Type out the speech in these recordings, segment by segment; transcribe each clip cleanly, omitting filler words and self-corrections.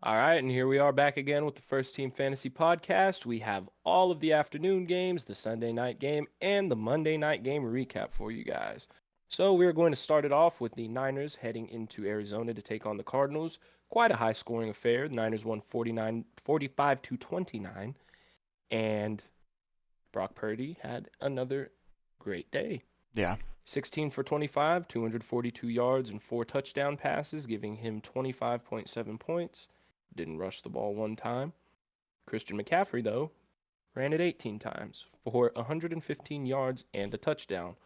All right, and here we are back again with the First Team Fantasy Podcast. We have all of the afternoon games, the Sunday night game, and the Monday night game recap for you guys. So we're going to start it off with the Niners heading into Arizona to take on the Cardinals. Quite a high scoring affair. The Niners won 45 to 29, and Brock Purdy had another great day. Yeah. 16 for 25, 242 yards, and 4 touchdown passes, giving him 25.7 points. Didn't rush the ball one time. Christian McCaffrey, though, ran it 18 times for 115 yards and a touchdown.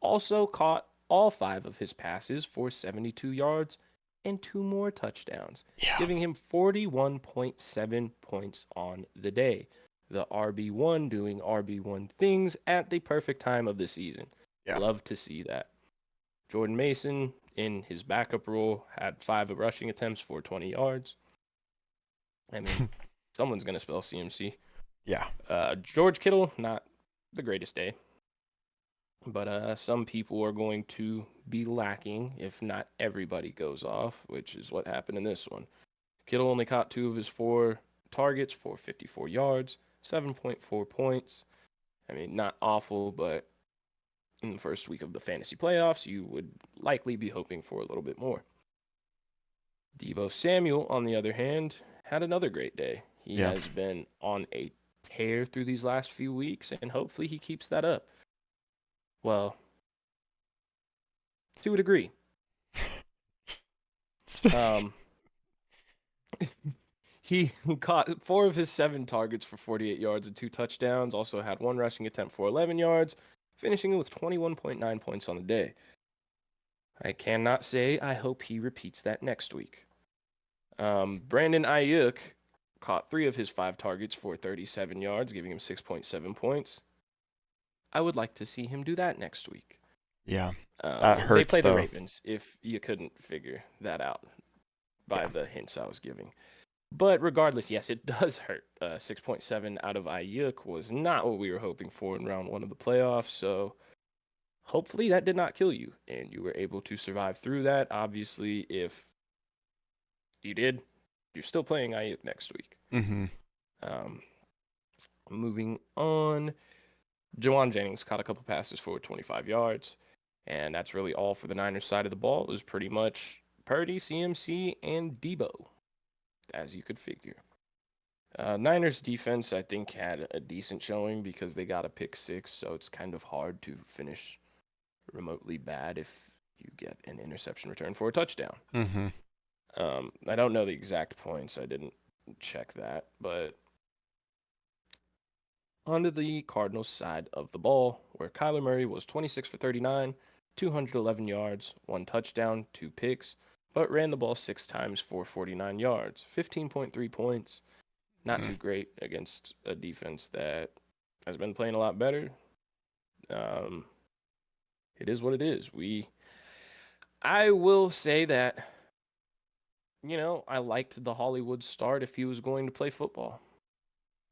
Also caught all 5 of his passes for 72 yards and 2 more touchdowns, Yeah. giving him 41.7 points on the day. The RB1 doing RB1 things at the perfect time of the season. Yeah. Love to see that. Jordan Mason, in his backup role, had 5 rushing attempts for 20 yards. I mean, someone's going to spell CMC. Yeah. George Kittle, not the greatest day. But some people are going to be lacking if not everybody goes off, which is what happened in this one. Kittle only caught 2 of his 4 targets for 54 yards, 7.4 points. I mean, not awful, but in the first week of the fantasy playoffs, you would likely be hoping for a little bit more. Deebo Samuel, on the other hand, had another great day. He Yeah. has been on a tear through these last few weeks, and hopefully he keeps that up. Well, to a degree. Um, he caught 4 of his 7 targets for 48 yards and 2 touchdowns. Also had 1 rushing attempt for 11 yards, finishing with 21.9 points on the day. I cannot say I hope he repeats that next week. Brandon Ayuk caught 3 of his 5 targets for 37 yards, giving him 6.7 points. I would like to see him do that next week. Yeah. That They hurts play the though. Ravens, if you couldn't figure that out by Yeah. the hints I was giving. But regardless, yes, it does hurt. 6.7 out of Ayuk was not what we were hoping for in round 1 of the playoffs. So hopefully that did not kill you and you were able to survive through that. Obviously, if you did, you're still playing Ayuk next week. Mm-hmm. Um, moving on, Jawan Jennings caught a couple passes for 25 yards. And that's really all for the Niners side of the ball. It was pretty much Purdy, CMC, and Debo, as you could figure. Niners defense, I think, had a decent showing because they got a pick six, so it's kind of hard to finish remotely bad if you get an interception return for a touchdown. Mm-hmm. I don't know the exact points. I didn't check that, but onto the Cardinals side of the ball, where Kyler Murray was 26 for 39, 211 yards, 1 touchdown, 2 picks, but ran the ball 6 times for 49 yards, 15.3 points. Not Mm. too great against a defense that has been playing a lot better. Um, it is what it is. I will say that, I liked the Hollywood start if he was going to play football.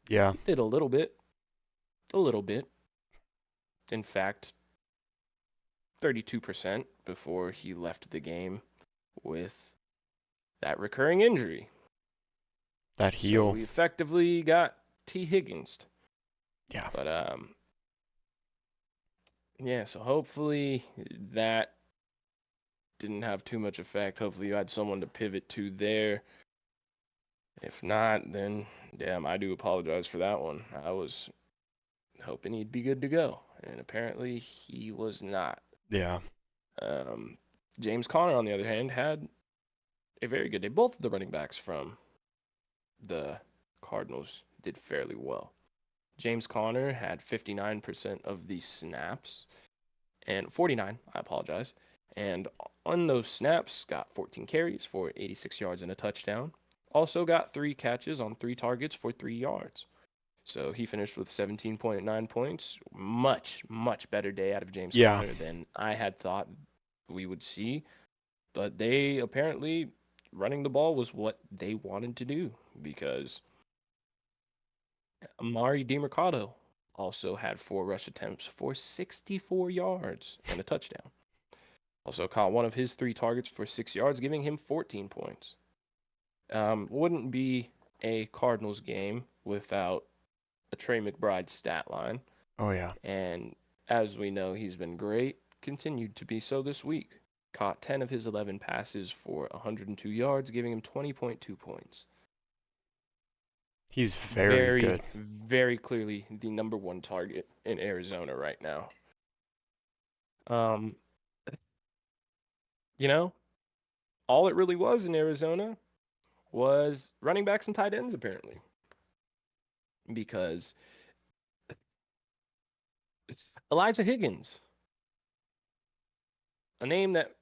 Yeah. He did a little bit. In fact, 32% before he left the game with that recurring injury. That So heel. we effectively got T. Higgins. Yeah. But yeah, so hopefully that didn't have too much effect. Hopefully you had someone to pivot to there. If not, then damn, I do apologize for that one. I was hoping he'd be good to go, and apparently he was not. Yeah. Um, James Conner, on the other hand, had a very good day. Both of the running backs from the Cardinals did fairly well. James Conner had 59% of the snaps, and 49, I apologize. And on those snaps, got 14 carries for 86 yards and a touchdown. Also got 3 catches on 3 targets for 3 yards. So he finished with 17.9 points. Much, much better day out of James Yeah. Conner than I had thought we would see. But they apparently running the ball was what they wanted to do because Amari DiMercado also had 4 rush attempts for 64 yards and a touchdown. Also caught one of his 3 targets for 6 yards, giving him 14 points. Wouldn't be a Cardinals game without a Trey McBride stat line. Oh, yeah. And as we know, he's been great. Continued to be so this week. Caught 10 of his 11 passes for 102 yards, giving him 20.2 points. He's very good. Very clearly the number one target in Arizona right now. Um, you know, all it really was in Arizona was running backs and tight ends, apparently. Because Elijah Higgins, a name that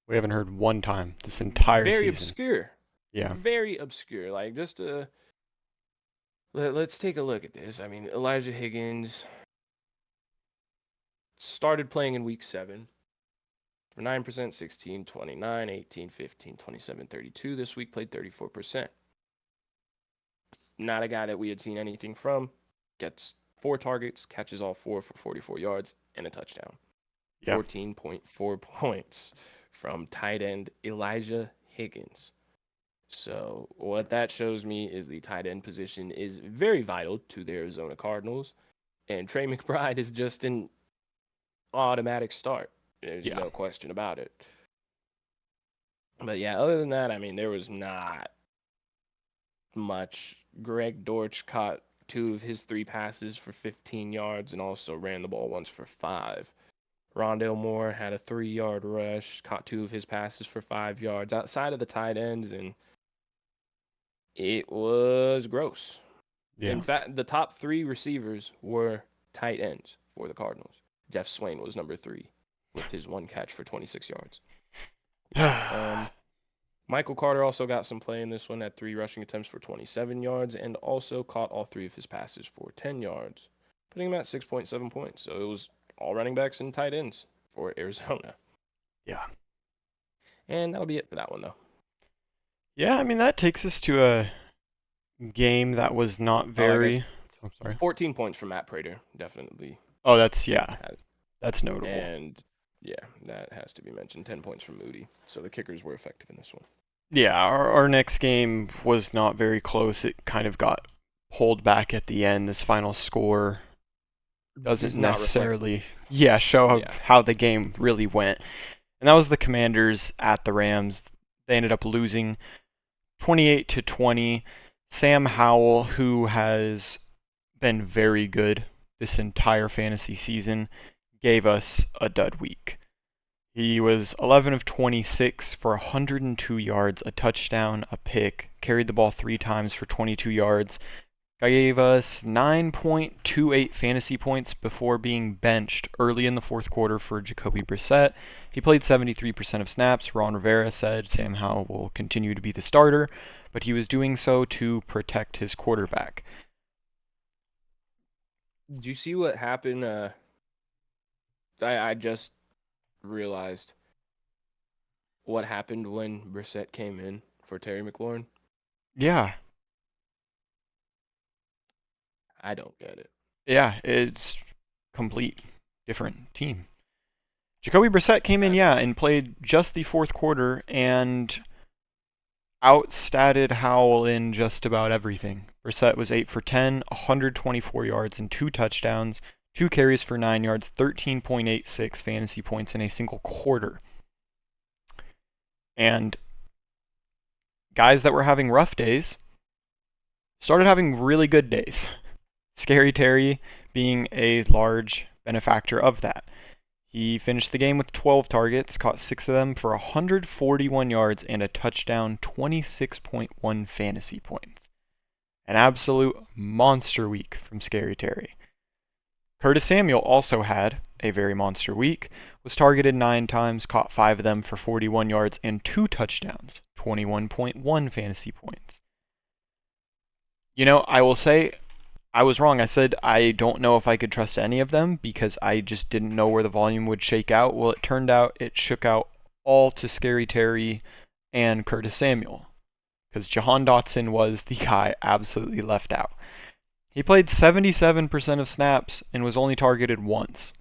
We haven't heard one time this entire very season. obscure. Yeah. Very obscure. Like, just let's take a look at this. I mean, Elijah Higgins started playing in week 7. 9%, 16, 29, 18, 15, 27, 32. This week played 34%. Not a guy that we had seen anything from. Gets 4 targets, catches all 4 for 44 yards and a touchdown. Yeah. 14.4 points from tight end Elijah Higgins. So what that shows me is the tight end position is very vital to the Arizona Cardinals. And Trey McBride is just an automatic start. There's no question about it. But yeah, other than that, I mean, there was not much. Greg Dortch caught 2 of his 3 passes for 15 yards and also ran the ball once for 5. Rondale Moore had a 3-yard rush, caught 2 of his passes for 5 yards outside of the tight ends, and it was gross. Yeah. In fact, the top 3 receivers were tight ends for the Cardinals. Jeff Swain was number 3 with his 1 catch for 26 yards. Michael Carter also got some play in this one, had 3 rushing attempts for 27 yards, and also caught all 3 of his passes for 10 yards, putting him at 6.7 points. So it was all running backs and tight ends for Arizona. Yeah. And that'll be it for that one, though. Yeah, I mean, that takes us to a game that was not very... Oh, sorry. 14 points from Matt Prater, definitely. Oh, that's notable. And yeah, that has to be mentioned. 10 points from Moody. So the kickers were effective in this one. Yeah, our next game was not very close. It kind of got pulled back at the end. This final score doesn't necessarily show how the game really went. And that was the Commanders at the Rams. They ended up losing 28-20. Sam Howell, who has been very good this entire fantasy season, gave us a dud week. He was 11 of 26 for 102 yards, a touchdown, a pick, carried the ball 3 times for 22 yards, gave us 9.28 fantasy points before being benched early in the 4th quarter for Jacoby Brissett. He played 73% of snaps. Ron Rivera said Sam Howell will continue to be the starter, but he was doing so to protect his quarterback. Did you see what happened? I just realized what happened when Brissett came in for Terry McLaurin. Yeah. I don't get it. Yeah, it's complete different team. Jacoby Brissett came in, and played just the 4th quarter and outstatted Howell in just about everything. Brissett was 8 for 10, 124 yards and 2 touchdowns, 2 carries for 9 yards, 13.86 fantasy points in a single quarter. And guys that were having rough days started having really good days. Scary Terry being a large benefactor of that. He finished the game with 12 targets, caught 6 of them for 141 yards and a touchdown, 26.1 fantasy points. An absolute monster week from Scary Terry. Curtis Samuel also had a very monster week, was targeted 9 times, caught 5 of them for 41 yards and 2 touchdowns, 21.1 fantasy points. You know, I will say I was wrong. I said I don't know if I could trust any of them because I just didn't know where the volume would shake out. Well, it turned out it shook out all to Scary Terry and Curtis Samuel because Jahan Dotson was the guy absolutely left out. He played 77% of snaps and was only targeted once,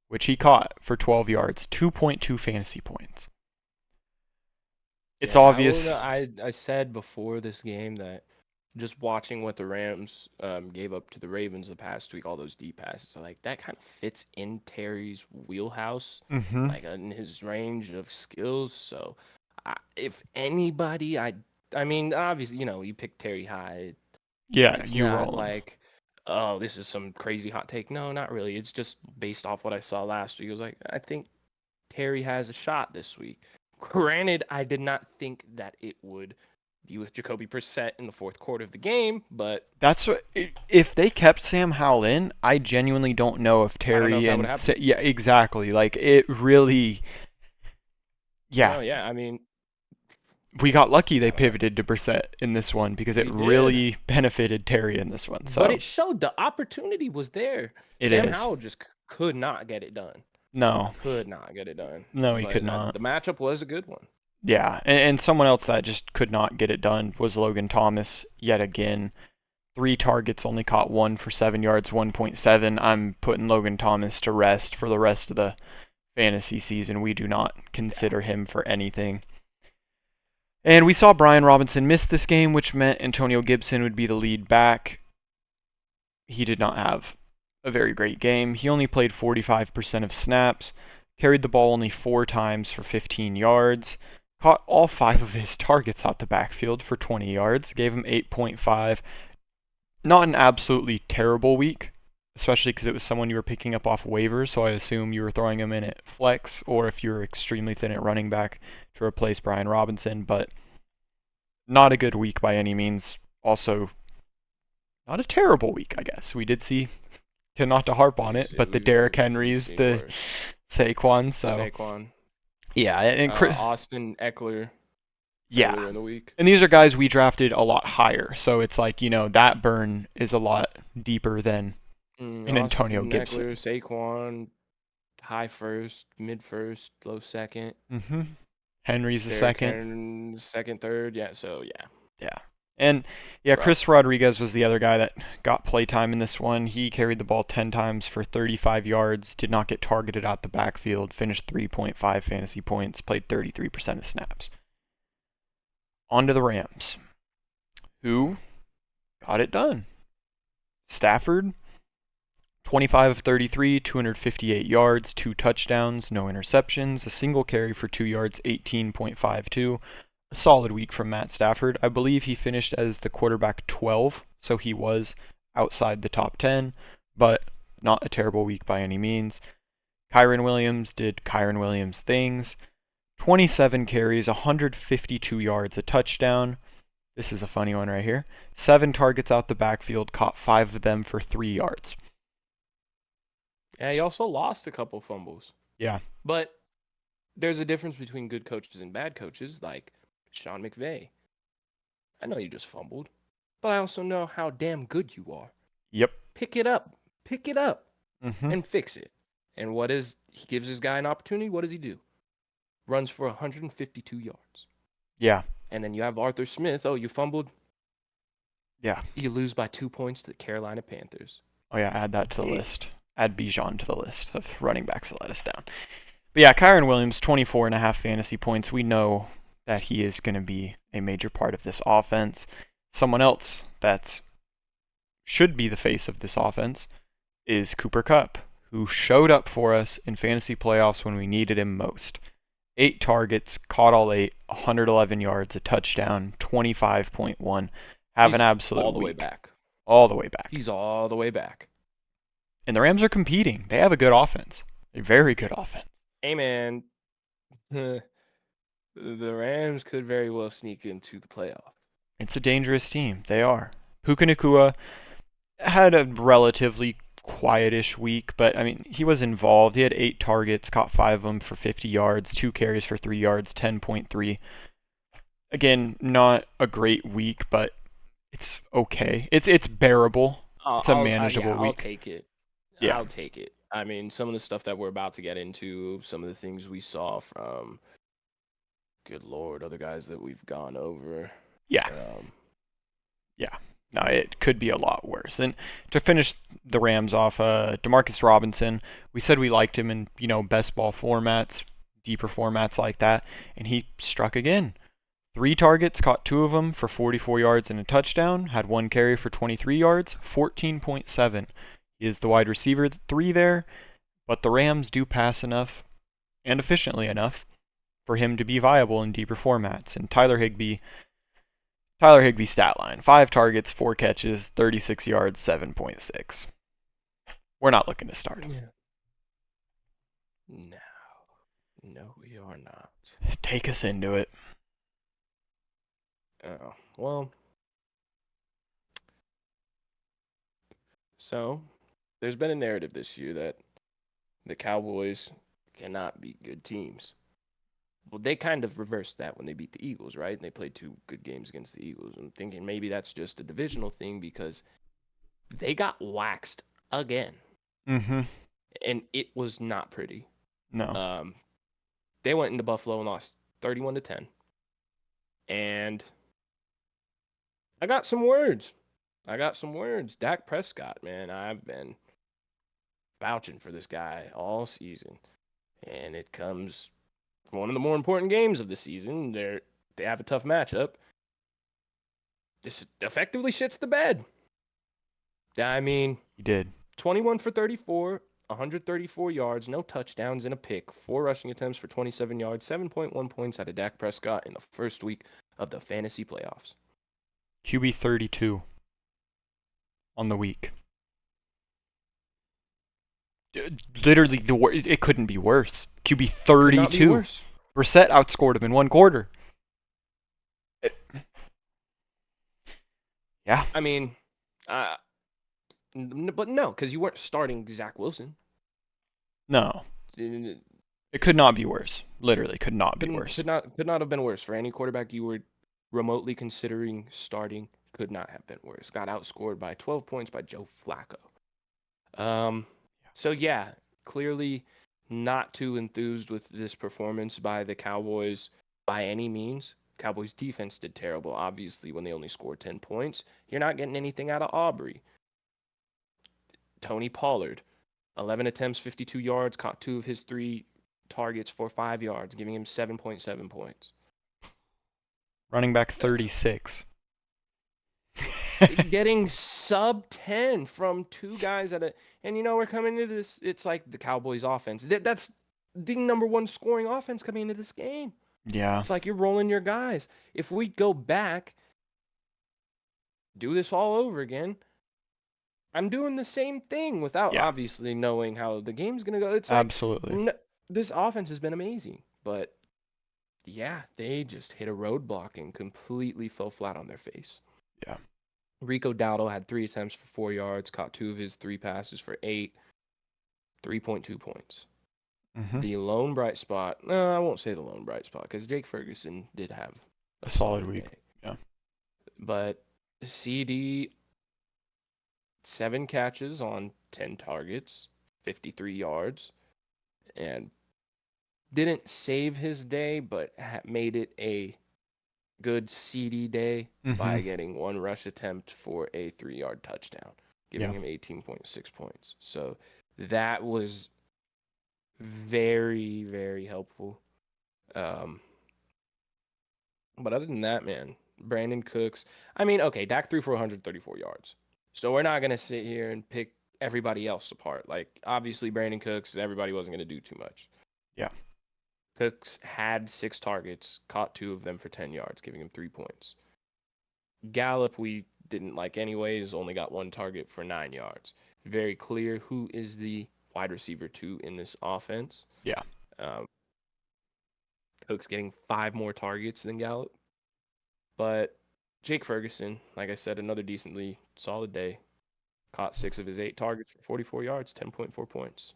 which he caught for 12 yards, 2.2 fantasy points. It's Yeah, I will. obvious. I said before this game that just watching what the Rams gave up to the Ravens the past week, all those deep passes, so like that kind of fits in Terry's wheelhouse, Hmm. like in his range of skills. So, if anybody, I mean, obviously, you pick Terry high. Yeah, It's you not roll him. like, oh, this is some crazy hot take. No, not really. It's just based off what I saw last week. It was like, I think Terry has a shot this week. Granted, I did not think that it would be with Jacoby Brissett in the fourth quarter of the game, but That's what. If they kept Sam Howell in, I genuinely don't know if I don't know if Terry that would and happen. yeah, exactly. Like it really. Yeah, No, yeah, I mean, we got lucky they I don't know. pivoted to Brissett in this one because it We did, really benefited Terry in this one. but So it showed the opportunity was there. it Sam is. Howell just could not get it done. No, Could not get it done. no, he could But not. the matchup was a good one. Yeah, and someone else that just could not get it done was Logan Thomas yet again. 3 targets, only caught one for 7 yards, 1.7. I'm putting Logan Thomas to rest for the rest of the fantasy season. We do not consider him for anything. And we saw Brian Robinson miss this game, which meant Antonio Gibson would be the lead back. He did not have a very great game. He only played 45% of snaps, carried the ball only 4 times for 15 yards, caught all 5 of his targets out the backfield for 20 yards, gave him 8.5. Not an absolutely terrible week, especially because it was someone you were picking up off waivers, so I assume you were throwing him in at flex, or if you were extremely thin at running back to replace Brian Robinson, but not a good week by any means. Also, not a terrible week, I guess. We did see, not to harp on it, but the Derrick We've Henrys, seen the worse. Saquon, so Saquon, yeah, and Austin Eckler yeah. earlier in the week. And these are guys we drafted a lot higher, so it's like, that burn is a lot deeper than an Antonio Austin Gibson. Eckler, Saquon, high first, mid first, low second. Mm-hmm. Henry's the Derrick second. Henry, second, third. Yeah, so yeah. Yeah. And yeah, Chris Rough. Rodriguez was the other guy that got playtime in this one. He carried the ball 10 times for 35 yards, did not get targeted out the backfield, finished 3.5 fantasy points, played 33% of snaps. On to the Rams, who got it done. Stafford, 25 of 33, 258 yards, 2 touchdowns, no interceptions, a single carry for 2 yards, 18.52. A solid week from Matt Stafford. I believe he finished as the quarterback 12, so he was outside the top 10, but not a terrible week by any means. Kyren Williams did Kyren Williams things. 27 carries, 152 yards, a touchdown. This is a funny one right here. 7 targets out the backfield, caught 5 of them for 3 yards. Yeah, he also lost a couple fumbles. Yeah. But there's a difference between good coaches and bad coaches, like Sean McVay. I know you just fumbled, but I also know how damn good you are. Yep. Pick it up. Pick it up Mm-hmm. and fix it. And he gives this guy an opportunity. What does he do? Runs for 152 yards. Yeah. And then you have Arthur Smith. Oh, you fumbled. Yeah. You lose by 2 points to the Carolina Panthers. Oh yeah, add that to the list. Add Bijan to the list of running backs that let us down. But yeah, Kyren Williams, 24.5 fantasy points. We know that he is going to be a major part of this offense. Someone else that should be the face of this offense is Cooper Kupp, who showed up for us in fantasy playoffs when we needed him most. 8 targets, caught all 8, 111 yards, a touchdown, 25.1. Have an absolute all the week. way back. All the way back. He's all the way back. And the Rams are competing. They have a good offense. A very good offense. Hey, man. The Rams could very well sneak into the playoff. It's a dangerous team. They are. Puka Nacua had a relatively quietish week, but I mean, he was involved. He had 8 targets, caught 5 of them for 50 yards, 2 carries for 3 yards, 10.3. Again, not a great week, but it's okay. It's bearable. It's a manageable week. I'll take it. Yeah. I'll take it. I mean, some of the stuff that we're about to get into, some of the things we saw from, good Lord, other guys that we've gone over. Yeah. Yeah. No, it could be a lot worse. And to finish the Rams off, Demarcus Robinson, we said we liked him in, best ball formats, deeper formats like that, and he struck again. 3 targets, caught 2 of them for 44 yards and a touchdown, had 1 carry for 23 yards, 14.7. He is the wide receiver 3 there, but the Rams do pass enough and efficiently enough for him to be viable in deeper formats. And Tyler Higbee stat line, 5 targets, 4 catches, 36 yards, 7.6. We're not looking to start him. Yeah. No, we are not. Take us into it. Oh, well. So, there's been a narrative this year that the Cowboys cannot beat good teams. Well, they kind of reversed that when they beat the Eagles, right? And they played 2 good games against the Eagles. I'm thinking maybe that's just a divisional thing because they got waxed again. Mm-hmm. And it was not pretty. No. They went into Buffalo and lost 31-10. And I got some words. Dak Prescott, man, I've been vouching for this guy all season. And it comes one of the more important games of the season. They have a tough matchup. This effectively shits the bed. I mean, He did. 21 for 34, 134 yards, no touchdowns, and a pick. 4 rushing attempts for 27 yards, 7.1 points out of Dak Prescott in the first week of the fantasy playoffs. QB 32 on the week. Literally, it couldn't be worse. QB 32. Could not be worse. Brissett outscored him in 1 quarter. Yeah. I mean, but no, because you weren't starting Zach Wilson. No. It could not be worse. Literally, could not be worse. Could not have been worse for any quarterback you were remotely considering starting. Could not have been worse. Got outscored by 12 points by Joe Flacco. So yeah, clearly not too enthused with this performance by the Cowboys by any means. Cowboys defense did terrible, obviously, when they only scored 10 points. You're not getting anything out of Aubrey. Tony Pollard, 11 attempts, 52 yards, caught 2 of his 3 targets for 5 yards, giving him 7.7 points. Running back 36. Getting sub 10 from 2 guys and we're coming into this, it's like the Cowboys offense. That's the number 1 scoring offense coming into this game. Yeah. It's like you're rolling your guys. If we go back, do this all over again, I'm doing the same thing without obviously knowing how the game's going to go. It's absolutely. Like, this offense has been amazing, but yeah, they just hit a roadblock and completely fell flat on their face. Yeah. Rico Dowdle had 3 attempts for 4 yards, caught 2 of his 3 passes for 8, 3.2 points. Mm-hmm. The lone bright spot, no, I won't say the lone bright spot because Jake Ferguson did have a solid week. Day. Yeah. But CD, 7 catches on 10 targets, 53 yards, and didn't save his day, but made it a good CD day by getting 1 rush attempt for a 3-yard touchdown, giving him 18.6 points. So that was very, very helpful. But other than that, man, Brandon Cooks, I mean, okay, Dak threw for 134 yards. So we're not going to sit here and pick everybody else apart. Like, obviously, Brandon Cooks, everybody wasn't going to do too much. Yeah. Cooks had 6 targets, caught 2 of them for 10 yards, giving him 3 points. Gallup, we didn't like anyways, only got 1 target for 9 yards. Very clear who is the wide receiver 2 in this offense. Yeah. Cooks getting 5 more targets than Gallup. But Jake Ferguson, like I said, another decently solid day. Caught 6 of his 8 targets for 44 yards, 10.4 points.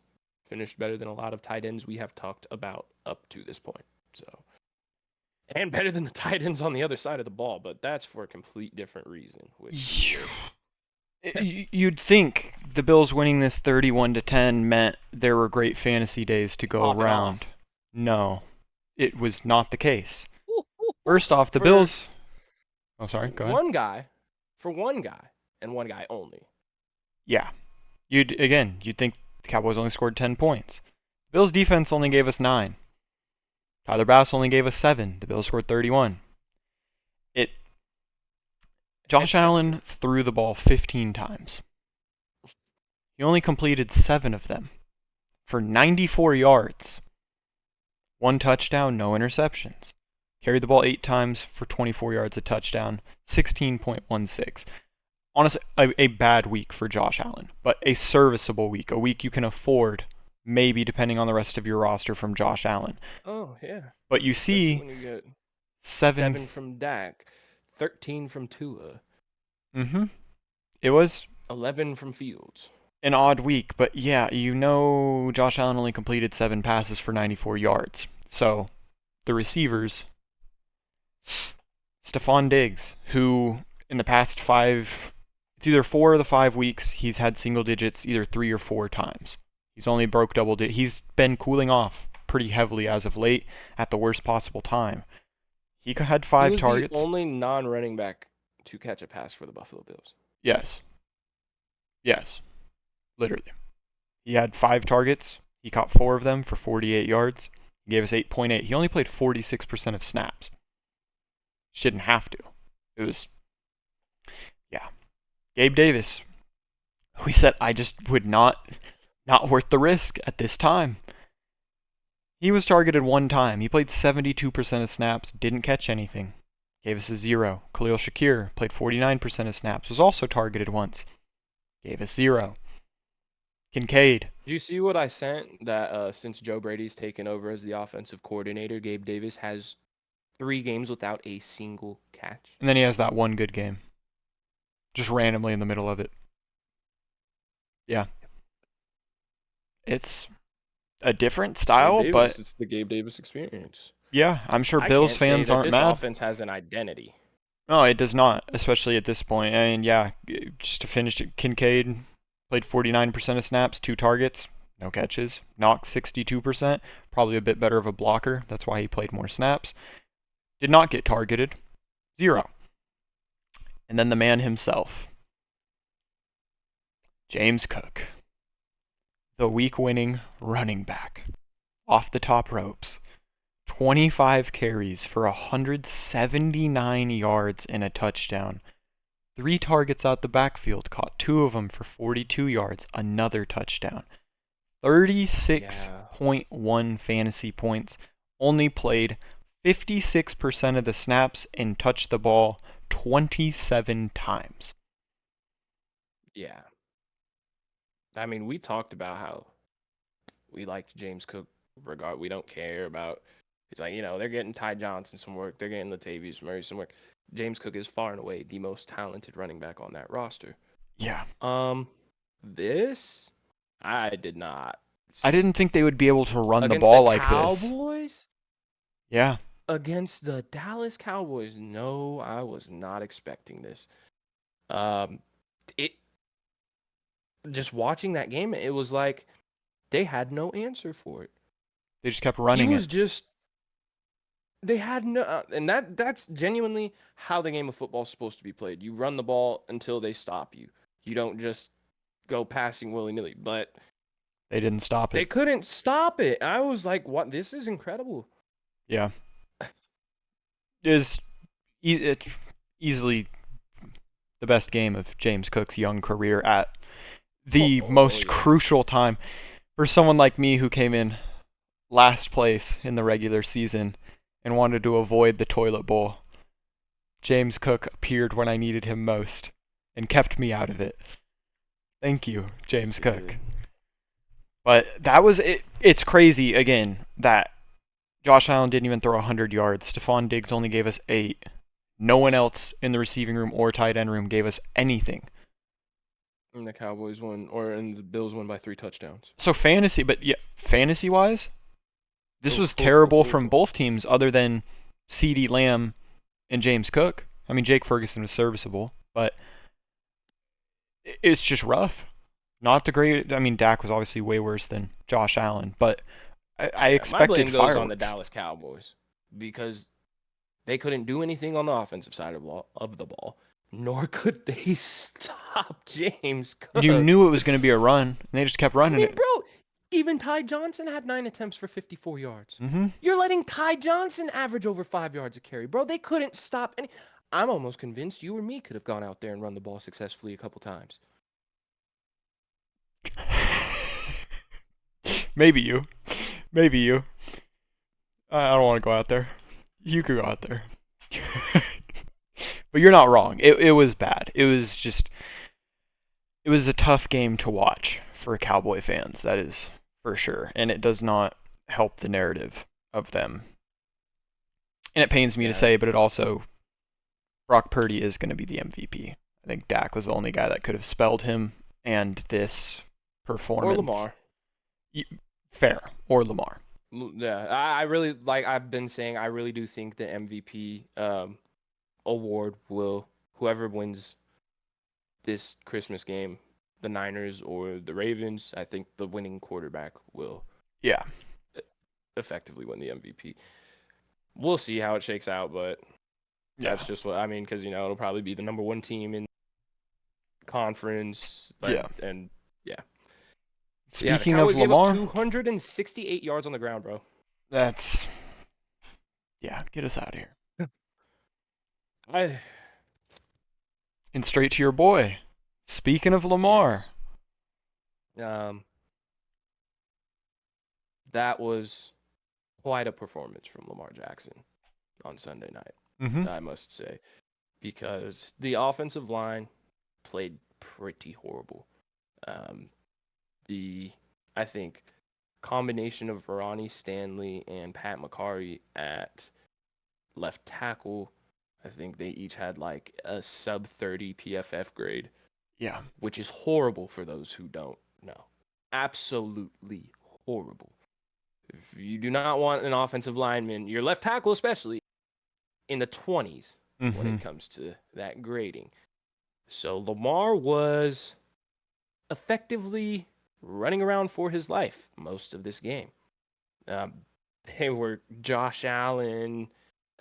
Finished better than a lot of tight ends we have talked about up to this point. So, and better than the tight ends on the other side of the ball, but that's for a complete different reason. You'd think the Bills winning this 31-10 meant there were great fantasy days to go around. No, it was not the case. First off, the Bills. Oh, sorry. Go ahead. For one guy, and one guy only. Yeah, you'd think the Cowboys only scored 10 points. The Bills' defense only gave us 9. Tyler Bass only gave us 7. The Bills scored 31. Josh Allen threw the ball 15 times. He only completed 7 of them for 94 yards. 1 touchdown, no interceptions. Carried the ball 8 times for 24 yards, a touchdown, 16.16. Honestly, a bad week for Josh Allen, but a serviceable week, a week you can afford, maybe depending on the rest of your roster from Josh Allen. Oh, yeah. But you Especially see when you get 7 7 from Dak, 13 from Tua, It was 11 from Fields. an odd week, but yeah, Josh Allen only completed 7 passes for 94 yards. So, the receivers, Stephon Diggs, who in the past 5, it's either 4 of the 5 weeks, he's had single digits either 3 or 4 times. He's only broke double digits. He's been cooling off pretty heavily as of late at the worst possible time. He had 5 targets. He was the only non-running back to catch a pass for the Buffalo Bills. Yes. Literally. He had 5 targets. He caught 4 of them for 48 yards. He gave us 8.8. He only played 46% of snaps. Shouldn't have to. It was, yeah. Gabe Davis. We said I just would not worth the risk at this time. He was targeted 1 time. He played 72% of snaps, didn't catch anything. Gave us a 0. Khalil Shakir played 49% of snaps, was also targeted once. Gave us 0. Kincaid. Did you see what I sent? That since Joe Brady's taken over as the offensive coordinator, Gabe Davis has 3 games without a single catch. And then he has that 1 good game. Just randomly in the middle of it. Yeah. It's a different style, but it's the Gabe Davis experience. Yeah, I'm sure Bills fans aren't mad. This offense has an identity. No, it does not, especially at this point. I mean, yeah, just to finish it, Kincaid played 49% of snaps, 2 targets, no catches. Knox 62%, probably a bit better of a blocker. That's why he played more snaps. Did not get targeted, 0. And then the man himself, James Cook, the week-winning running back, off the top ropes. 25 carries for 179 yards and a touchdown. 3 targets out the backfield, caught 2 of them for 42 yards, another touchdown. 36.1 fantasy points, only played 56% of the snaps and touched the ball 27 times. Yeah. I mean, we talked about how we liked James Cook. We don't care about. It's like, they're getting Ty Johnson some work. They're getting Latavius Murray some work. James Cook is far and away the most talented running back on that roster. Yeah. This, I did not. I didn't think they would be able to run the ball like this. Cowboys? Yeah. Against the Dallas Cowboys? No, I was not expecting this. Just watching that game, it was like they had no answer for it. They just kept running They had no, and that's genuinely how the game of football is supposed to be played. You run the ball until they stop you. You don't just go passing willy-nilly. But they didn't stop it. They couldn't stop it. I was like, "What? This is incredible." Yeah. It's easily the best game of James Cook's young career at the most crucial time for someone like me who came in last place in the regular season and wanted to avoid the toilet bowl. James Cook appeared when I needed him most and kept me out of it. Thank you, James Cook. But that was it. It's crazy, again, that Josh Allen didn't even throw 100 yards. Stephon Diggs only gave us 8. No one else in the receiving room or tight end room gave us anything. And the Cowboys won, and the Bills won by 3 touchdowns. So fantasy-wise, this was terrible from both teams other than CeeDee Lamb and James Cook. I mean, Jake Ferguson was serviceable, but it's just rough. Not the great. I mean, Dak was obviously way worse than Josh Allen, but I expected my blame fireworks. goes on the Dallas Cowboys because they couldn't do anything on the offensive side of the ball, nor could they stop James Cook. You knew it was going to be a run, and they just kept running it. Bro, even Ty Johnson had 9 attempts for 54 yards. Mm-hmm. You're letting Ty Johnson average over 5 yards a carry, bro. They couldn't stop any. I'm almost convinced you or me could have gone out there and run the ball successfully a couple times. Maybe you. Maybe you. I don't want to go out there. You could go out there. But you're not wrong. It was bad. It was a tough game to watch for Cowboy fans, that is for sure. And it does not help the narrative of them. And it pains me to Yeah. say, but it also, Brock Purdy is going to be the MVP. I think Dak was the only guy that could have spelled him, and this performance. Or Lamar. Fair. Or Lamar. Yeah, I really, like I've been saying, I really do think the MVP award will, whoever wins this Christmas game, the Niners or the Ravens, I think the winning quarterback will Yeah. effectively win the MVP. We'll see how it shakes out, but that's just what I mean, because it'll probably be the number one team in conference. Yeah. And yeah. Speaking the of Cowboys gave up Lamar, 268 yards on the ground, bro. that's, get us out of here. And straight to your boy. Speaking of Lamar. Yes. That was quite a performance from Lamar Jackson on Sunday night, I must say, because the offensive line played pretty horrible. I think, combination of Ronnie Stanley and Pat McCarry at left tackle, I think they each had like a sub 30 PFF grade. Yeah. Which is horrible for those who don't know. Absolutely horrible. If you do not want an offensive lineman, your left tackle especially, in the 20s when it comes to that grading. So Lamar was effectively running around for his life most of this game. They were Josh Allen,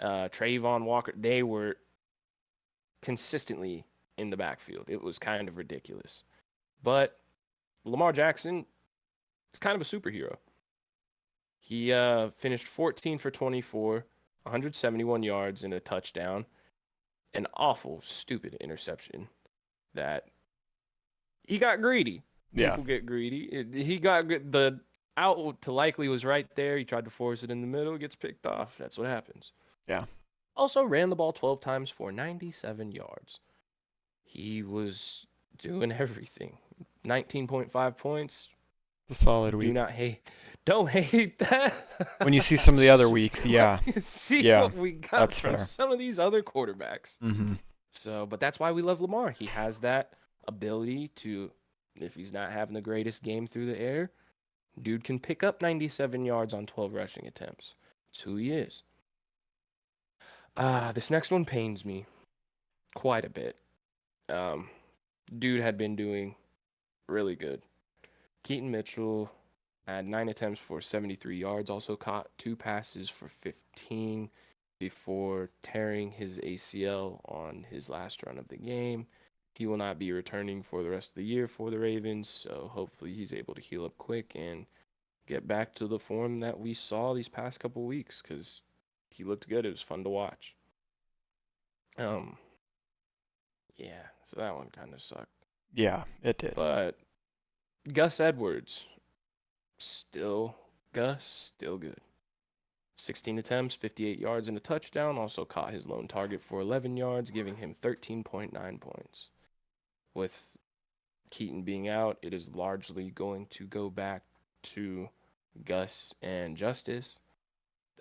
Trayvon Walker. They were consistently in the backfield. It was kind of ridiculous. But Lamar Jackson is kind of a superhero. He finished 14 for 24, 171 yards and a touchdown. An awful, stupid interception that he got greedy. People get greedy. He got the out to likely was right there. He tried to force it in the middle, gets picked off. That's what happens. Yeah. Also ran the ball 12 times for 97 yards. He was doing everything. 19.5 points. A solid week. Don't hate that. When you see some of the other weeks, yeah. What we got that's from fair. some of these other quarterbacks. Mm-hmm. So, but that's why we love Lamar. He has that ability to, if he's not having the greatest game through the air, dude can pick up 97 yards on 12 rushing attempts. It's who he is. This next one pains me quite a bit. Dude had been doing really good. Keaton Mitchell had 9 attempts for 73 yards, also caught 2 passes for 15 before tearing his ACL on his last run of the game. He will not be returning for the rest of the year for the Ravens, so hopefully he's able to heal up quick and get back to the form that we saw these past couple weeks, because he looked good. It was fun to watch. Yeah, so that one kind of sucked. Yeah, it did. But Gus Edwards, still good. 16 attempts, 58 yards, and a touchdown. Also caught his lone target for 11 yards, giving him 13.9 points. With Keaton being out, it is largely going to go back to Gus and Justice.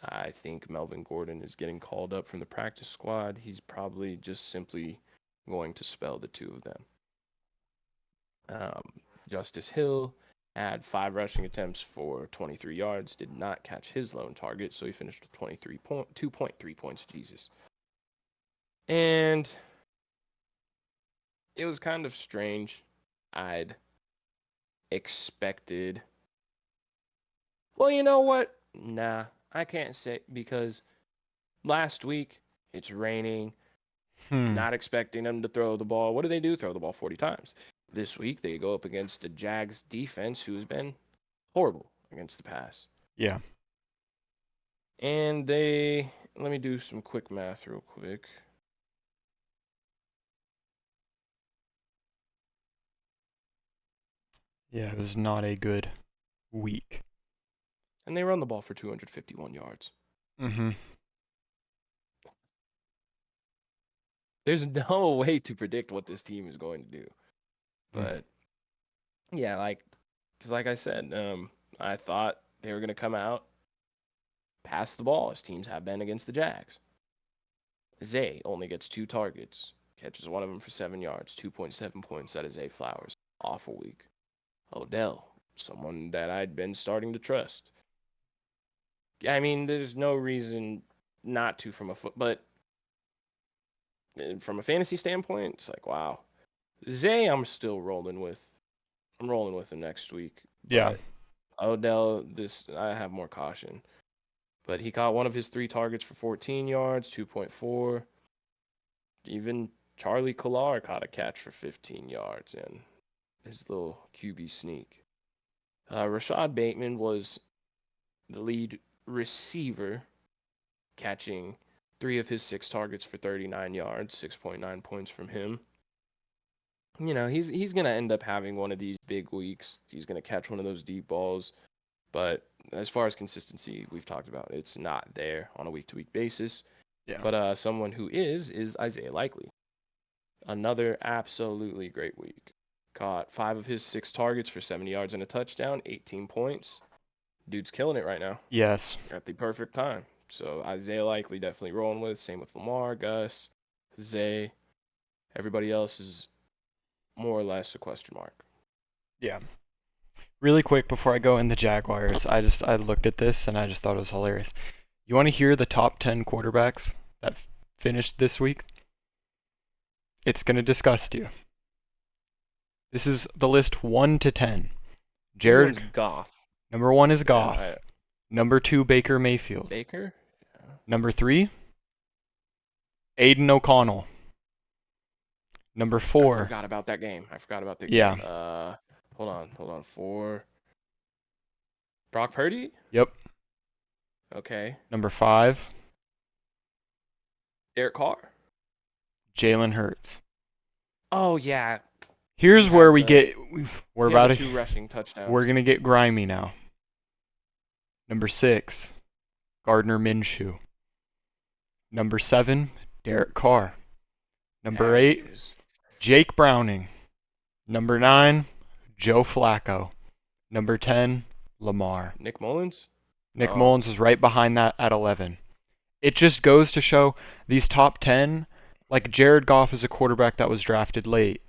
I think Melvin Gordon is getting called up from the practice squad. He's probably just simply going to spell the two of them. Justice Hill had 5 rushing attempts for 23 yards, did not catch his lone target, so he finished with 2.3 points. Jesus. And it was kind of strange. I'd expected. Well, you know what? Nah, I can't say, because last week it's raining. Not expecting them to throw the ball. What do they do? Throw the ball 40 times. This week they go up against the Jags defense, who's been horrible against the pass. Yeah. And let me do some quick math real quick. Yeah, it was not a good week. And they run the ball for 251 yards. Mm-hmm. There's no way to predict what this team is going to do. But yeah, like I said, I thought they were going to come out, pass the ball as teams have been against the Jags. Zay only gets 2 targets, catches one of them for 7 yards, 2.7 points out of Zay Flowers. Awful week. Odell, someone that I'd been starting to trust. I mean, there's no reason not to but from a fantasy standpoint, it's like, wow. Zay, I'm still rolling with. I'm rolling with him next week. Yeah. But Odell, I have more caution. But he caught one of his 3 targets for 14 yards, 2.4. Even Charlie Collar caught a catch for 15 yards and his little QB sneak. Rashad Bateman was the lead receiver, catching 3 of his 6 targets for 39 yards, 6.9 points from him. You know, he's going to end up having one of these big weeks. He's going to catch one of those deep balls. But as far as consistency, we've talked about, it's not there on a week-to-week basis. Yeah. But someone who is Isaiah Likely. Another absolutely great week. Caught 5 of his 6 targets for 70 yards and a touchdown, 18 points. Dude's killing it right now. Yes. At the perfect time. So Isaiah Likely definitely rolling with. Same with Lamar, Gus, Zay. Everybody else is more or less a question mark. Yeah. Really quick before I go in the Jaguars, I looked at this and I just thought it was hilarious. You want to hear the top 10 quarterbacks that finished this week? It's going to disgust you. This is the list 1 to 10. Jared Goff. Number 1 is Goff. Yeah, Number 2, Baker Mayfield. Baker? Yeah. Number 3, Aiden O'Connell. Number 4. I forgot about that game. Yeah. Hold on. 4. Brock Purdy? Yep. Okay. Number 5, Derek Carr? Jalen Hurts. Oh, yeah. Here's where we're about to 2 rushing touchdowns. We're going to get grimy now. Number 6, Gardner Minshew. Number 7, Derek Carr. Number 8, Jake Browning. Number 9, Joe Flacco. Number 10, Lamar. Nick Mullins? Nick Mullins was right behind that at 11. It just goes to show these top 10, like Jared Goff is a quarterback that was drafted late.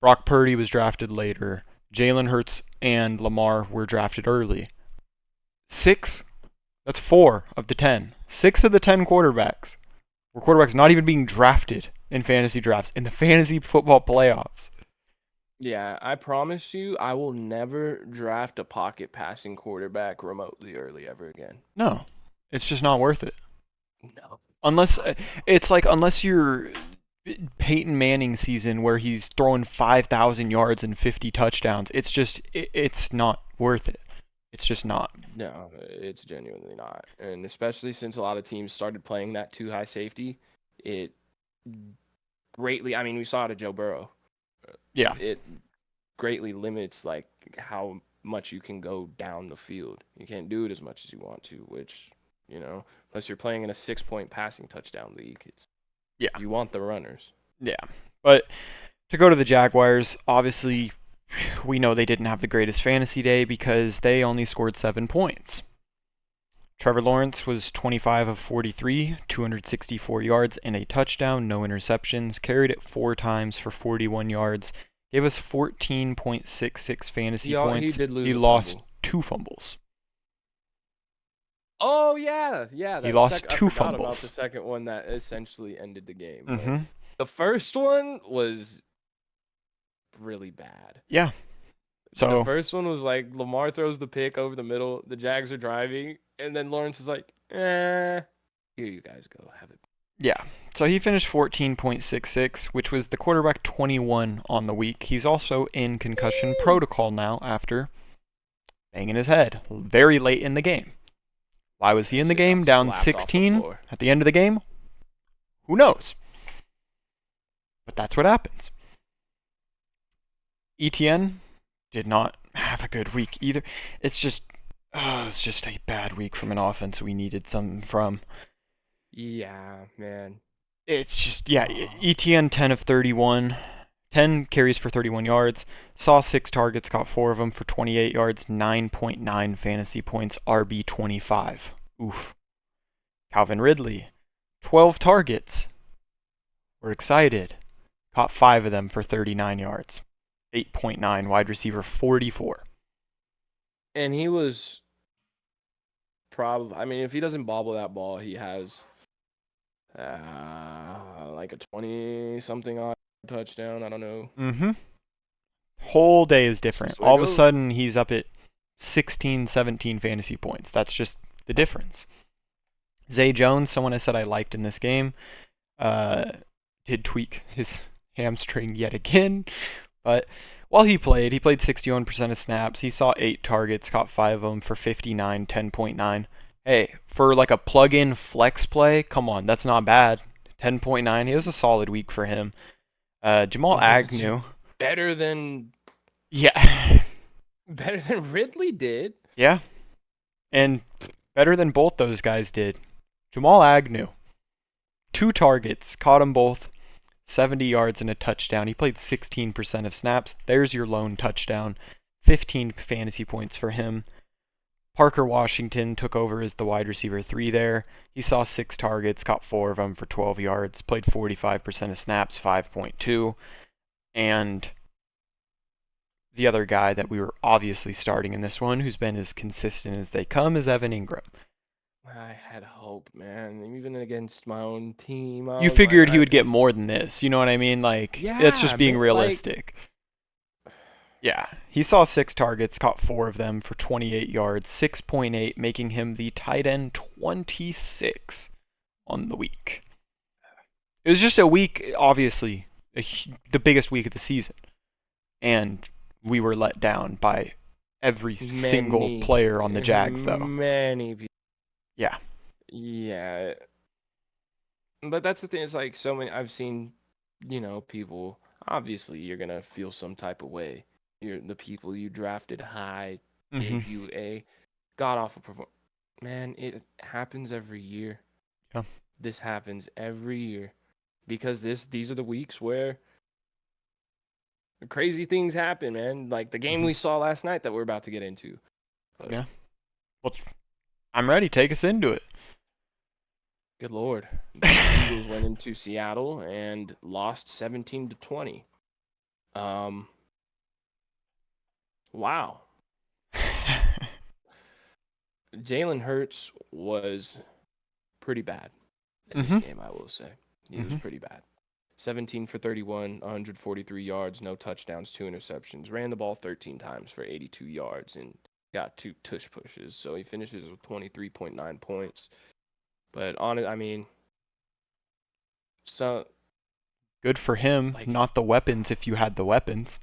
Brock Purdy was drafted later. Jalen Hurts and Lamar were drafted early. 6, that's 4 of the 10. 6 of the 10 quarterbacks were quarterbacks not even being drafted in fantasy drafts, in the fantasy football playoffs. Yeah, I promise you, I will never draft a pocket passing quarterback remotely early ever again. No, it's just not worth it. No. Unless you're Peyton Manning season where he's throwing 5,000 yards and 50 touchdowns, it's not worth it. It's just not. No, it's genuinely not. And especially since a lot of teams started playing that too high safety, it greatly, I mean, we saw it at Joe Burrow. Yeah. It greatly limits like how much you can go down the field. You can't do it as much as you want to, which, you know, unless you're playing in a 6-point passing touchdown league, you want the runners. Yeah. But to go to the Jaguars, obviously we know they didn't have the greatest fantasy day because they only scored 7 points. Trevor Lawrence was 25 of 43, 264 yards and a touchdown, no interceptions, carried it 4 times for 41 yards, gave us 14.66 fantasy points. He lost 2 fumbles. Oh, yeah. He lost 2 fumbles. I forgot about the second one that essentially ended the game. Mm-hmm. The first one was really bad. Yeah. So the first one was like Lamar throws the pick over the middle, the Jags are driving, and then Lawrence is like, here you guys go, have it. Yeah. So he finished 14.66, which was the quarterback 21 on the week. He's also in concussion protocol now after banging his head very late in the game. Why was he in the game? Down 16 at the end of the game? Who knows? But that's what happens. ETN did not have a good week either. It's just, it's just a bad week from an offense we needed something from. Yeah, man. It's just, yeah, Oh. ETN 10 of 31, 10 carries for 31 yards, saw 6 targets, got 4 of them for 28 yards, 9.9 fantasy points, RB 25. Oof. Calvin Ridley, 12 targets. We're excited. Caught 5 of them for 39 yards. 8.9, wide receiver 44. And he was probably, I mean, if he doesn't bobble that ball, he has like a 20 something odd touchdown. I don't know. Mm-hmm. Whole day is It's different. just the way it All of a goes. sudden, he's up at 16, 17 fantasy points. That's just the difference. Zay Jones, someone I said I liked in this game, uh, did tweak his hamstring yet again. But while he played 61% of snaps. He saw 8 targets, caught 5 of them for 59, 10.9. Hey, for like a plug-in flex play, come on, that's not bad. 10.9. It was a solid week for him. Jamal It's Agnew. better than Yeah. Ridley did. Yeah. And better than both those guys did. Jamal Agnew. 2 targets, caught them both. 70 yards and a touchdown. He played 16% of snaps. There's your lone touchdown. 15 fantasy points for him. Parker Washington took over as the wide receiver 3 there. He saw 6 targets, caught 4 of them for 12 yards, played 45% of snaps, 5.2. And the other guy that we were obviously starting in this one, who's been as consistent as they come, is Evan Ingram. I had hope, man. Even against my own team, I You was like, figured he would get more than this. You know what I mean? Like, it's yeah, just being man. Like, realistic. Yeah, he saw 6 targets, caught 4 of them for 28 yards, 6.8, making him the tight end 26 on the week. It was just a week, obviously, the biggest week of the season. And we were let down by every single player on the Jags, though. many people. Yeah. Yeah, but that's the thing. It's like so many. I've seen, people. Obviously, you're gonna feel some type of way. The people you drafted high Mm-hmm. gave you a god awful performance. Man, it happens every year. Yeah. This happens every year because these are the weeks where crazy things happen, man. Like the game Mm-hmm. we saw last night that we're about to get into. But Yeah. Well, I'm ready. Take us into it. good lord, the Eagles went into Seattle and lost 17-20. Wow. Jalen Hurts was pretty bad in this Mm-hmm. game, I will say. He was Mm-hmm. pretty bad. 17 for 31, 143 yards, no touchdowns, 2 interceptions. Ran the ball 13 times for 82 yards and got 2 tush pushes. So he finishes with 23.9 points. But on it, I mean, so Good for him. like Not the weapons if you had the weapons.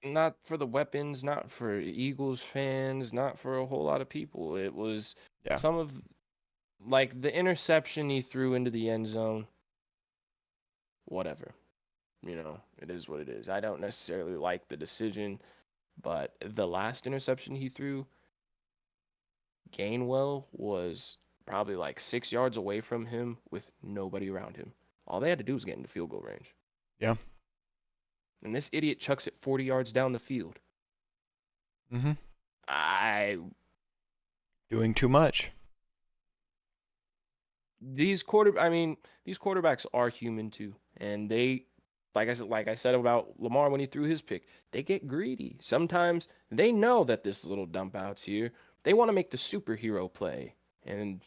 not for the weapons, not for Eagles fans, not for a whole lot of people. It was Yeah. some of like the interception he threw into the end zone. Whatever. It is what it is. I don't necessarily like the decision, but the last interception he threw, Gainwell was probably like 6 yards away from him with nobody around him. All they had to do was get into field goal range. Yeah. And this idiot chucks it 40 yards down the field. Mm-hmm. I Doing too much. these quarterbacks are human too, and they like I said about Lamar when he threw his pick, they get greedy. Sometimes they know that this little dump out's here. They want to make the superhero play and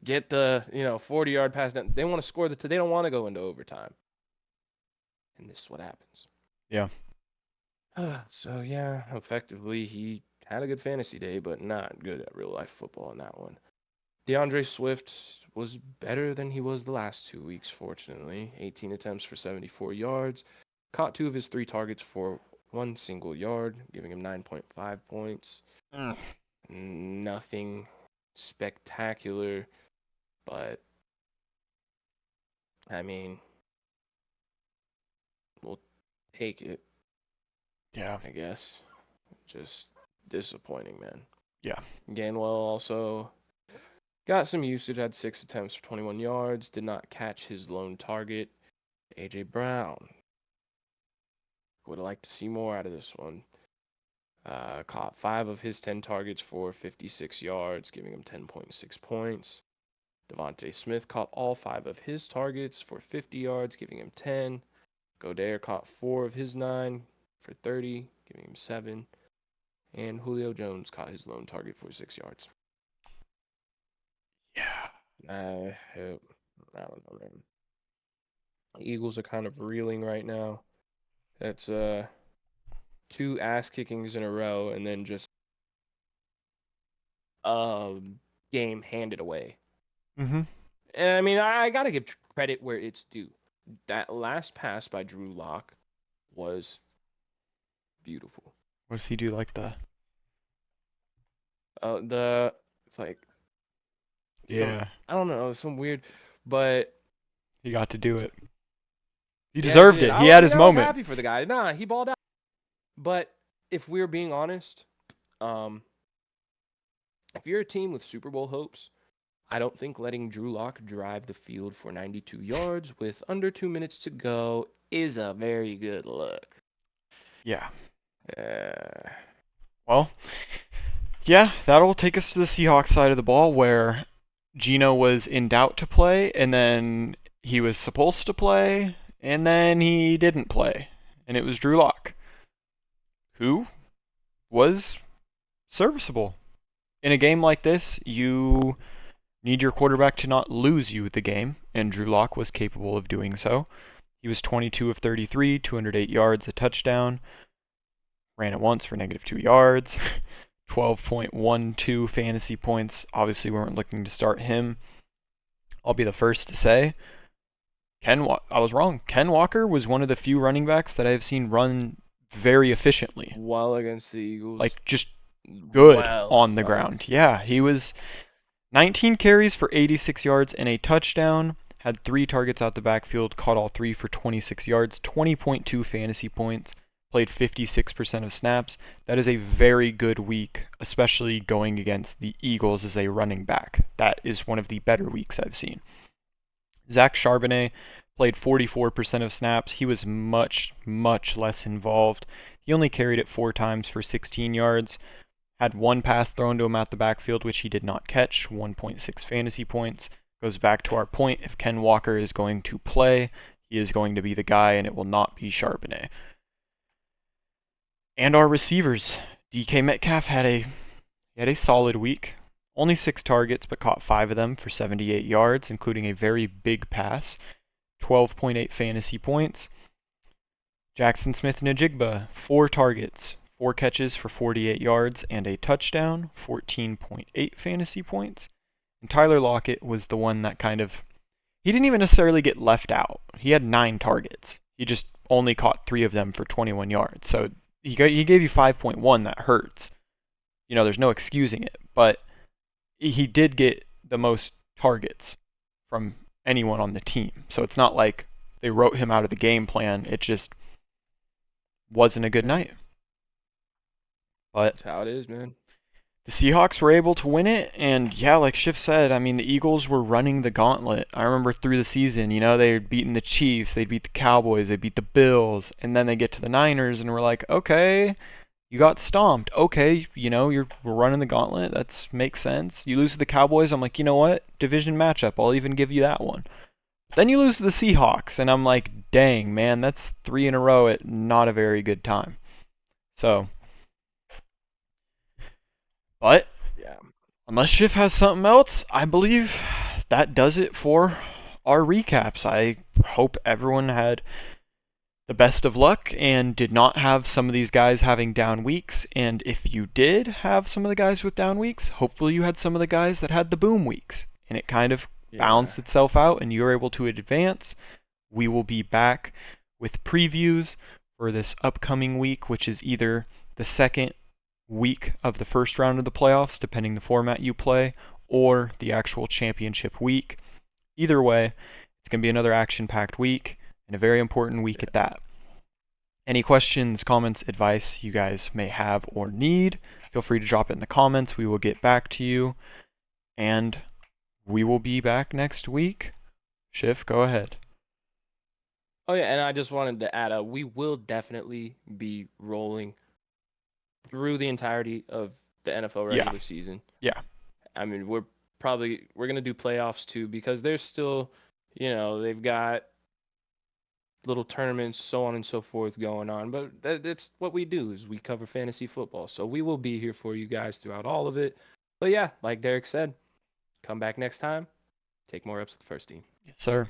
get the 40-yard pass down. They want to score they don't want to go into overtime, and this is what happens. Yeah. So yeah, effectively he had a good fantasy day, but not good at real life football in that one. DeAndre Swift was better than he was the last 2 weeks, fortunately. 18 attempts for 74 yards. Caught 2 of his 3 targets for 1 single yard, giving him 9.5 points. Mm. Nothing spectacular, but I mean, we'll take it, Yeah. I guess. Just disappointing, man. Yeah. Gainwell also got some usage, had 6 attempts for 21 yards, did not catch his lone target. A.J. Brown. Would have liked to see more out of this one. Caught 5 of his 10 targets for 56 yards, giving him 10.6 points. Devontae Smith caught all 5 of his targets for 50 yards, giving him 10. Goddard caught 4 of his 9 for 30, giving him 7. And Julio Jones caught his lone target for 6 yards. Yeah. I don't know, man. The Eagles are kind of reeling right now. That's 2 ass kickings in a row, and then just game handed away. Mm-hmm. And I mean, I gotta give credit where it's due. That last pass by Drew Lock was beautiful. What does he do like the? It's like Yeah. I don't know, some weird, but He got to do it. He yeah, deserved did. it. He had his I was moment. happy for the guy. Nah, he balled out. But if we're being honest, if you're a team with Super Bowl hopes, I don't think letting Drew Lock drive the field for 92 yards with under 2 minutes to go is a very good look. Yeah. Uh, Well, yeah, that'll take us to the Seahawks side of the ball where Geno was in doubt to play, and then he was supposed to play, and then he didn't play. And it was Drew Lock, who was serviceable. In a game like this, you need your quarterback to not lose you the game, and Drew Lock was capable of doing so. He was 22 of 33, 208 yards, a touchdown. Ran it once for -2 yards. 12.12 fantasy points. Obviously, we weren't looking to start him. I'll be the first to say, I was wrong. Ken Walker was one of the few running backs that I've seen run very efficiently. well against the Eagles. Like, just good well, on the like, ground. Yeah, he was 19 carries for 86 yards and a touchdown. Had 3 targets out the backfield, caught all 3 for 26 yards, 20.2 fantasy points. Played 56% of snaps. That is a very good week, especially going against the Eagles as a running back. That is one of the better weeks I've seen. Zach Charbonnet played 44% of snaps. He was much, much less involved. He only carried it 4 times for 16 yards. Had 1 pass thrown to him at the backfield, which he did not catch. 1.6 fantasy points. Goes back to our point. If Ken Walker is going to play, he is going to be the guy, and it will not be Charbonnet. And our receivers. DK Metcalf had a solid week. Only 6 targets, but caught 5 of them for 78 yards, including a very big pass. 12.8 fantasy points. Jackson Smith-Njigba, 4 targets, 4 catches for 48 yards and a touchdown, 14.8 fantasy points. And Tyler Lockett was the one that he didn't even necessarily get left out. He had 9 targets. He just only caught 3 of them for 21 yards. So he gave you 5.1. That hurts. There's no excusing it. But he did get the most targets from anyone on the team. So it's not like they wrote him out of the game plan. It just wasn't a good night. But that's how it is, man. The Seahawks were able to win it, and yeah, like Schiff said, I mean, the Eagles were running the gauntlet. I remember through the season, they had beaten the Chiefs, they'd beat the Cowboys, they beat the Bills, and then they get to the Niners, and we're like, okay, you got stomped. Okay, we're running the gauntlet. That makes sense. You lose to the Cowboys, I'm like, you know what? Division matchup, I'll even give you that one. Then you lose to the Seahawks, and I'm like, dang, man, that's 3 in a row at not a very good time. So, but Yeah. unless Schiff has something else, I believe that does it for our recaps. I hope everyone had the best of luck and did not have some of these guys having down weeks. And if you did have some of the guys with down weeks, hopefully you had some of the guys that had the boom weeks. And it kind of balanced itself out and you're able to advance. We will be back with previews for this upcoming week, which is either the second week of the first round of the playoffs, depending the format you play, or the actual championship week. Either way, it's going to be another action-packed week and a very important week at that. Any questions, comments, advice you guys may have or need, feel free to drop it in the comments. We will get back to you. And we will be back next week. Schiff, go ahead. Oh yeah, and I just wanted to add, we will definitely be rolling through the entirety of the NFL regular season. Yeah. I mean, we're gonna do playoffs too, because there's still, they've got little tournaments, so on and so forth going on. But that's what we do, is we cover fantasy football. So we will be here for you guys throughout all of it. But yeah, like Derek said, come back next time. Take more reps with the first team. Yes, sir.